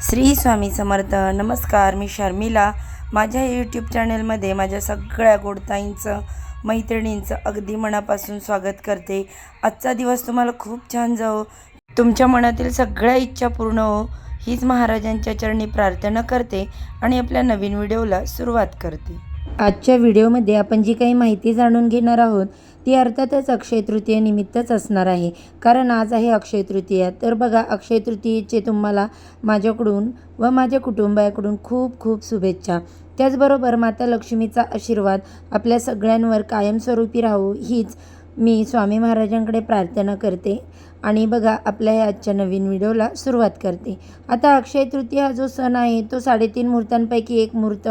श्री स्वामी समर्थ. नमस्कार, मी शर्मिला. माझ्या यूट्यूब चॅनलमध्ये माझ्या सगळ्या गोडताईंचं, मैत्रिणींचं अगदी मनापासून स्वागत करते. आजचा दिवस तुम्हाला खूप छान जाओ, तुमच्या मनातील सगळ्या इच्छा पूर्ण हो, हीच महाराजांच्या चरणी प्रार्थना करते आणि आपल्या नवीन व्हिडिओला सुरुवात करते. आजच्या व्हिडिओमध्ये आपण जी काही माहिती जाणून घेणार आहोत ती अर्थातच अक्षय तृतीयेनिमित्तच असणार आहे, कारण आज आहे अक्षय तृतीया. तर बघा, अक्षय तृतीयेचे तुम्हाला माझ्याकडून व माझ्या कुटुंबाकडून खूप खूप शुभेच्छा. त्याचबरोबर माता लक्ष्मीचा आशीर्वाद आपल्या सगळ्यांवर कायमस्वरूपी राहो, हीच मी स्वामी महाराजांकडे प्रार्थना करते. आणि बघा, आपल्या ह्या आजच्या नवीन व्हिडिओला सुरुवात करते. आता अक्षय तृतीया हा जो सण आहे तो 3.5 मुहूर्तांपैकी एक मुहूर्त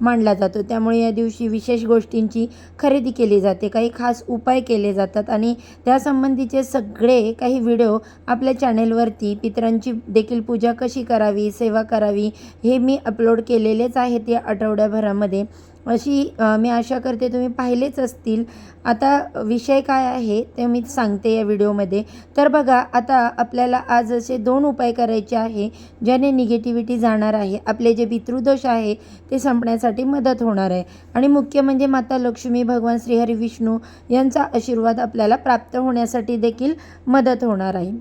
मानला जातो. त्यामुळे या दिवशी विशेष गोष्टींची खरेदी केली जाते, काही खास उपाय केले जातात आणि त्यासंबंधीचे सगळे काही व्हिडिओ आपल्या चॅनेलवरती पितरांची देखील पूजा कशी करावी, सेवा करावी, हे मी अपलोड केलेलेच आहेत या आठवड्याभरामध्ये. अशी मी आशा करते तुम्ही पाहिलेच असतील. आता विषय काय आहे ते मी सांगते या व्हिडिओमध्ये. तर बघा, आता आपल्याला आज असे 2 उपाय करायचे आहे ज्याने निगेटिव्हिटी जाणार आहे, आपले जे पितृदोष आहे ते संपण्यासाठी मदत होणार आहे आणि मुख्य म्हणजे माता लक्ष्मी, भगवान श्रीहरी विष्णू यांचा आशीर्वाद आपल्याला प्राप्त होण्यासाठी देखील मदत होणार आहे.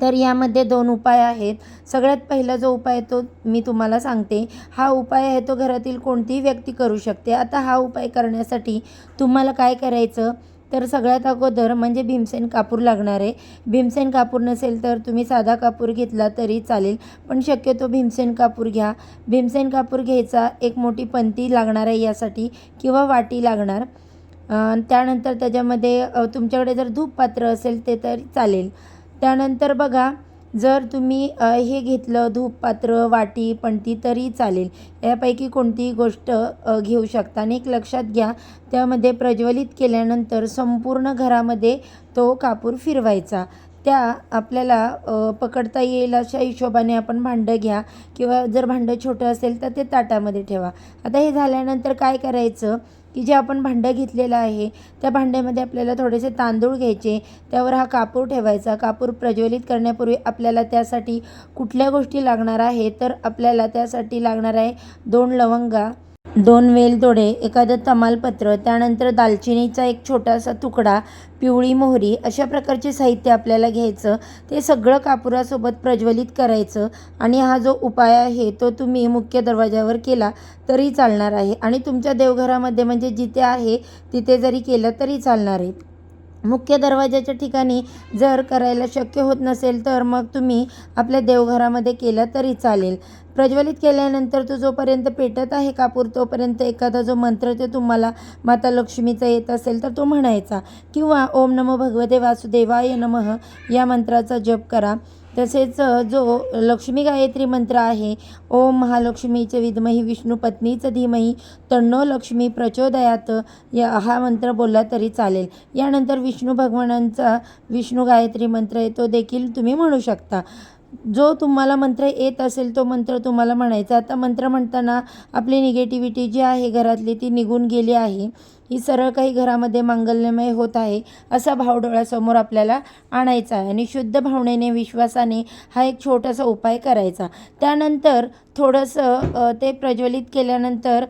तर यामध्ये 2 उपाय आहेत. सगळ्यात पहिला जो उपाय तो मी तुम्हाला सांगते. हा उपाय आहे तो घरातील कोणतीही व्यक्ती करू शकते. आता हा उपाय करण्यासाठी तुम्हाला काय करायचं, तर सगळ्यात अगोदर म्हणजे भीमसेन कापूर लागणार आहे. भीमसेन कापूर नसेल तर तुम्ही साधा कापूर घेतला तरी चालेल, पण शक्यतो भीमसेन कापूर घ्या. भीमसेन कापूर घ्यायचा, एक मोठी पंती लागणार आहे यासाठी किंवा वाटी लागणार. त्यानंतर त्याच्यामध्ये तुमच्याकडे जर धूप पात्र असेल ते तरी चालेल. त्यानंतर बघा, जर तुम्ही हे घेतलं धूप पात्र, वाटी, पणती तरी चालेल. यापैकी कोणतीही गोष्ट घेऊ शकता. आणि एक लक्षात घ्या, त्यामध्ये प्रज्वलित केल्यानंतर संपूर्ण घरामध्ये तो कापूर फिरवायचा. त्या आपल्याला पकडता येईल अशा हिशोबाने आपण भांडं घ्या किंवा जर भांडं छोटं असेल तर ते ताटामध्ये ठेवा. आता हे झाल्यानंतर काय करायचं की जे आपण भांडं घेतलेलं आहे त्या भांड्यामध्ये आपल्याला थोडेसे तांदूळ घ्यायचे, त्यावर हा कापूर ठेवायचा. कापूर प्रज्वलित करण्यापूर्वी आपल्याला त्यासाठी कुठल्या गोष्टी लागणार आहे, तर आपल्याला त्यासाठी लागणार आहे 2 लवंगा, 2 वेलदोडे, एखादं तमालपत्र, त्यानंतर दालचिनीचा एक छोटासा तुकडा, पिवळी मोहरी, अशा प्रकारचे साहित्य आपल्याला घ्यायचं. ते सगळं कापुरासोबत प्रज्वलित करायचं आणि हा जो उपाय आहे तो तुम्ही मुख्य दरवाजावर केला तरी चालणार आहे आणि तुमच्या देवघरामध्ये म्हणजे जिथे आहे तिथे जरी केलं तरी चालणार आहे. मुख्य दरवाजाच्या ठिकाणी जर करायला शक्य होत नसेल तर मग तुम्ही आपल्या देवघरामध्ये केलं तरी चालेल. प्रज्वलित केल्यानंतर तो जोपर्यंत पेटत आहे कापूर तोपर्यंत एखादा जो मंत्र ते तुम्हाला माता लक्ष्मीचा येत असेल तर तो म्हणायचा किंवा ओम नमो भगवते वासुदेवाय नमः या मंत्राचा जप करा. तसेच जो लक्ष्मी गायत्री मंत्र आहे, ओम महालक्ष्मीचे विद्मही विष्णू पत्नीचं धीमही तन्नो लक्ष्मी प्रचोदयात, हा मंत्र बोलला तरी चालेल. यानंतर विष्णू भगवानांचा विष्णू गायत्री मंत्र आहे तो देखील तुम्ही म्हणू शकता. जो तुम्हाला मंत्र येत असेल तो मंत्र तुम्हाला म्हणायचा. आता मंत्र म्हणताना आपली निगेटिव्हिटी जी आहे घरातली ती निघून गेली आहे, ही सरळ काही घरामध्ये मांगल्यमय होत आहे असा भाव डोळ्यासमोर आपल्याला आणायचा आहे आणि शुद्ध भावनेने, विश्वासाने हा एक छोटासा उपाय करायचा. त्यानंतर थोडंसं ते प्रज्वलित केल्यानंतर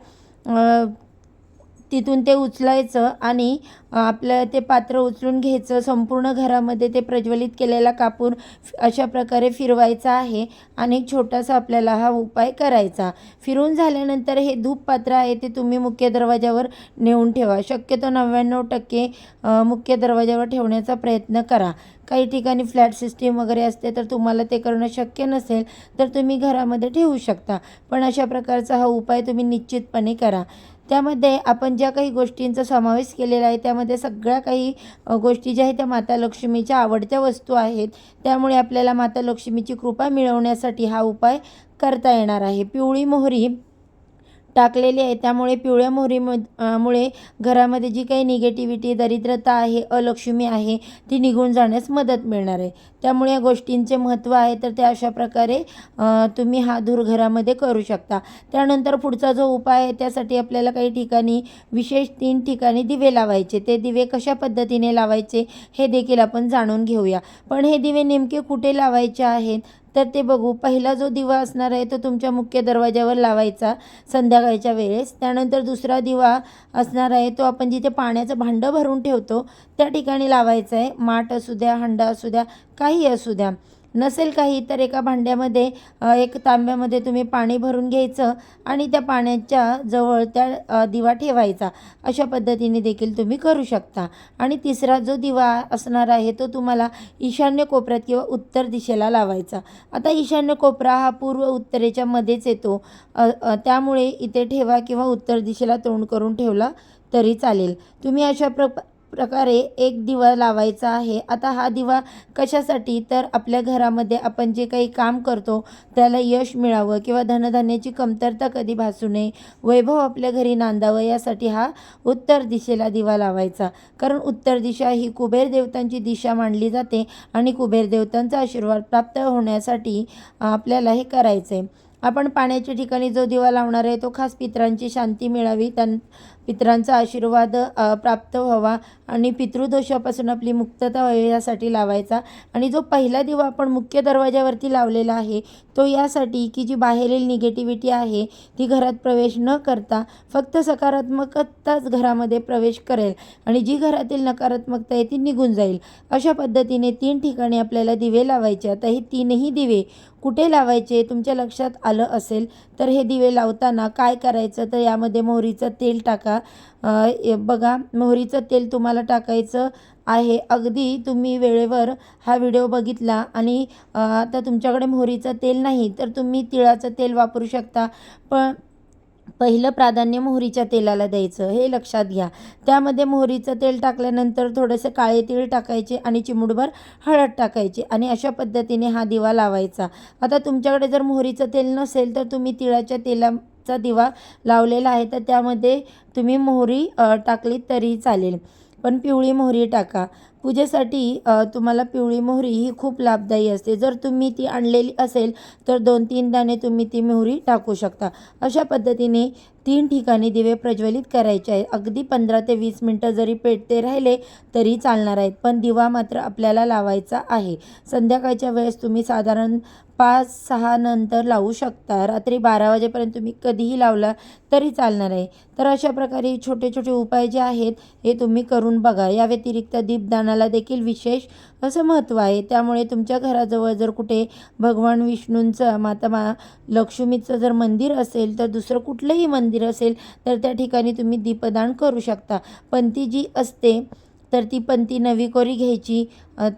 तिथून ते उचलायचं आणि आपलं ते पात्र उचलून घ्यायचं. संपूर्ण घरामध्ये ते प्रज्वलित केलेला कापूर अशा प्रकारे फिरवायचा आहे आणि एक छोटासा आपल्याला हा उपाय करायचा. फिरून झाल्यानंतर हे धूप पात्र आहे ते तुम्ही मुख्य दरवाजावर नेऊन ठेवा. शक्यतो 99% मुख्य दरवाजावर ठेवण्याचा प्रयत्न करा. काही ठिकाणी फ्लॅट सिस्टीम वगैरे असते तर तुम्हाला ते करणं शक्य नसेल तर तुम्ही घरामध्ये ठेवू शकता, पण अशा प्रकारचा हा उपाय तुम्ही निश्चितपणे करा. त्यामध्ये आपण ज्या काही गोष्टींचा समावेश केलेला आहे त्यामध्ये सगळ्या काही गोष्टी ज्या आहेत त्या माता लक्ष्मीच्या आवडत्या वस्तू आहेत. त्यामुळे आपल्याला माता लक्ष्मीची कृपा मिळवण्यासाठी हा उपाय करता येणार आहे. पिवळी मोहरी टाकलेली आहे, त्यामुळे पिवळ्या मोहरीमुळे घरामध्ये जी काही निगेटिव्हिटी, दरिद्रता आहे, अलक्ष्मी आहे ती निघून जाण्यास मदत मिळणार आहे. त्यामुळे या गोष्टींचे महत्त्व आहे. तर त्या अशा प्रकारे तुम्ही हा धूर घरामध्ये करू शकता. त्यानंतर पुढचा जो उपाय आहे त्यासाठी आपल्याला काही ठिकाणी विशेष 3 ठिकाणी दिवे लावायचे. ते दिवे कशा पद्धतीने लावायचे हे देखील आपण जाणून घेऊया. पण हे दिवे नेमके कुठे लावायचे आहेत तर ते बघू. पहिला जो दिवा असणार आहे तो तुमच्या मुख्य दरवाजावर लावायचा संध्याकाळच्या वेळेस. त्यानंतर दुसरा दिवा असणार आहे तो आपण जिथे पाण्याचं भांडं भरून ठेवतो त्या ठिकाणी लावायचा आहे. माठ असू द्या, हंडा असू द्या, काही असू द्या. नसेल काही तर एका भांड्यामध्ये एक तांब्यामध्ये तुम्ही पाणी भरून घ्यायचं आणि त्या पाण्याच्या जवळ त्या दिवा ठेवायचा. अशा पद्धतीने देखील तुम्ही करू शकता. आणि तिसरा जो दिवा असणार आहे तो तुम्हाला ईशान्य कोपऱ्यात किंवा उत्तर दिशेला लावायचा. आता ईशान्य कोपरा हा पूर्व उत्तरेच्या मध्येच येतो, त्यामुळे इथे ठेवा किंवा उत्तर दिशेला तोंड करून ठेवला तरी चालेल. तुम्ही अशा प्रकारे एक दिवा लावायचा आहे. आता हा दिवा कशासाठी, तर आपल्या घरामध्ये आपण जे काही काम करतो त्याला यश मिळावं किंवा धनधान्याची कमतरता कधी भासू नये, वैभव आपल्या घरी नांदावं, यासाठी हा उत्तर दिशेला दिवा लावायचा. कारण उत्तर दिशा ही कुबेर देवतांची दिशा मानली जाते आणि कुबेर देवतांचा आशीर्वाद प्राप्त होण्यासाठी आपल्याला हे करायचं आहे. आपण पाण्याच्या ठिकाणी जो दिवा लावणार आहे तो खास पितरांची शांती मिळावी, पितरांचा आशीर्वाद प्राप्त व्हावा आणि पितृदोषापासून आपली मुक्तता व्हावी यासाठी लावायचा. आणि जो पहिला दिवा आपण मुख्य दरवाजावरती लावलेला आहे तो यासाठी की जी बाहेरील निगेटिव्हिटी आहे ती घरात प्रवेश न करता फक्त सकारात्मकताच घरामध्ये प्रवेश करेल आणि जी घरातील नकारात्मकता आहे ती निघून जाईल. अशा पद्धतीने 3 ठिकाणी आपल्याला दिवे लावायचे. आता हे 3ही दिवे कुठे लावायचे तुमच्या लक्षात आलं असेल तर हे दिवे लावताना काय करायचं, तर यामध्ये मोहरीचं तेल टाका. बघा, मोहरीचं तेल तुम्हाला टाकायचं आहे. अगदी तुम्ही वेळेवर हा व्हिडिओ बघितला आणि आता तुमच्याकडे मोहरीचं तेल नाही तर तुम्ही तिळाचं तेल वापरू शकता, पण पहिलं प्राधान्य मोहरीच्या तेलाला द्यायचं, हे लक्षात घ्या. त्यामध्ये मोहरीचं तेल टाकल्यानंतर थोडेसे काळे तीळ टाकायचे आणि चिमूटभर हळद टाकायची आणि अशा पद्धतीने हा दिवा लावायचा. आता तुमच्याकडे जर मोहरीचं तेल नसेल तर तुम्ही तिळाच्या तेलाचा दिवा लावलेला आहे तर त्यामध्ये तुम्ही मोहरी टाकली तरी चालेल, पण पिवळी मोहरी टाका. पूजेसाठी तुम्हाला पिवळी मोहरी ही खूप लाभदायी असते. जर तुम्ही ती आणलेली असेल तर 2-3 दाणे तुम्ही ती मोहरी टाकू शकता. अशा पद्धतीने 3 ठिकाणी दिवे प्रज्वलित करायचे आहेत. अगदी 15 ते 20 मिनटं जरी पेटते राहिले तरी चालणार आहेत, पण दिवा मात्र आपल्याला लावायचा आहे. संध्याकाळच्या वेळेस तुम्ही साधारण 5-6 नंतर लावू शकता. रात्री 12 वाजेपर्यंत तुम्ही कधीही लावला तरी चालणार आहे. तर अशा प्रकारे छोटे छोटे उपाय जे आहेत हे तुम्ही करून बघा. या व्यतिरिक्त दीपदानाला देखील विशेष असं महत्त्व आहे. त्यामुळे तुमच्या घराजवळ जर कुठे भगवान विष्णूंचं, माता लक्ष्मीचं जर मंदिर असेल तर दुसरं कुठलंही मंदिर असेल तर त्या ठिकाणी तुम्ही दीपदान करू शकता. पंती जी असते तर ती पंती नवी कोरी घ्यायची.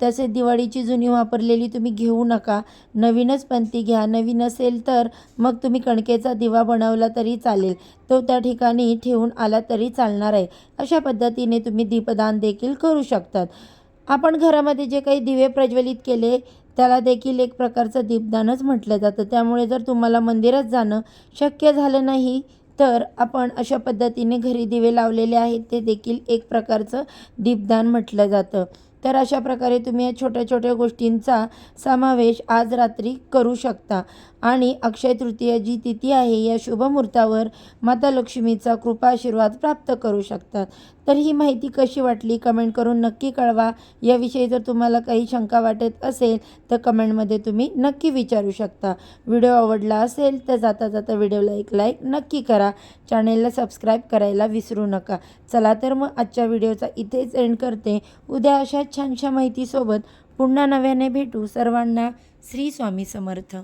तसेच दिवाळीची जुनी वापरलेली तुम्ही घेऊ नका, नवीनच पंती घ्या. नवीन असेल तर मग तुम्ही कणकेचा दिवा बनवला तरी चालेल, तो त्या ठिकाणी ठेवून आला तरी चालणार आहे. अशा पद्धतीने तुम्ही दीपदान देखील करू शकतात. आपण घरामध्ये जे काही दिवे प्रज्वलित केले त्याला देखील एक प्रकारचं दीपदानच म्हटलं जातं. त्यामुळे जर तुम्हाला मंदिरात जाणं शक्य झालं नाही तर आपण अशा पद्धतीने घरी दिवे लावलेले आहेत ते देखील एक प्रकारचं दीपदान म्हटलं जातं. तर अशा प्रकारे तुम्ही या छोट्या छोट्या गोष्टींचा समावेश आज रात्री करू शकता आणि अक्षय तृतीया जी तिथी आहे या शुभ मुहूर्तावर माता लक्ष्मीचा कृपा आशीर्वाद प्राप्त करू शकतात. तर ही माहिती कशी वाटली कमेंट करून नक्की कळवा. याविषयी जर तुम्हाला काही शंका वाटत असेल तर कमेंटमध्ये तुम्ही नक्की विचारू शकता. व्हिडिओ आवडला असेल तर जाता जाता व्हिडिओला एक लाईक नक्की करा. चॅनेलला सबस्क्राईब करायला विसरू नका. चला तर मग आजच्या व्हिडिओचा इथेच एंड करते. उद्या अशा छानशा माहितीसोबत पुन्हा नव्याने भेटू. सर्वांना श्री स्वामी समर्थ.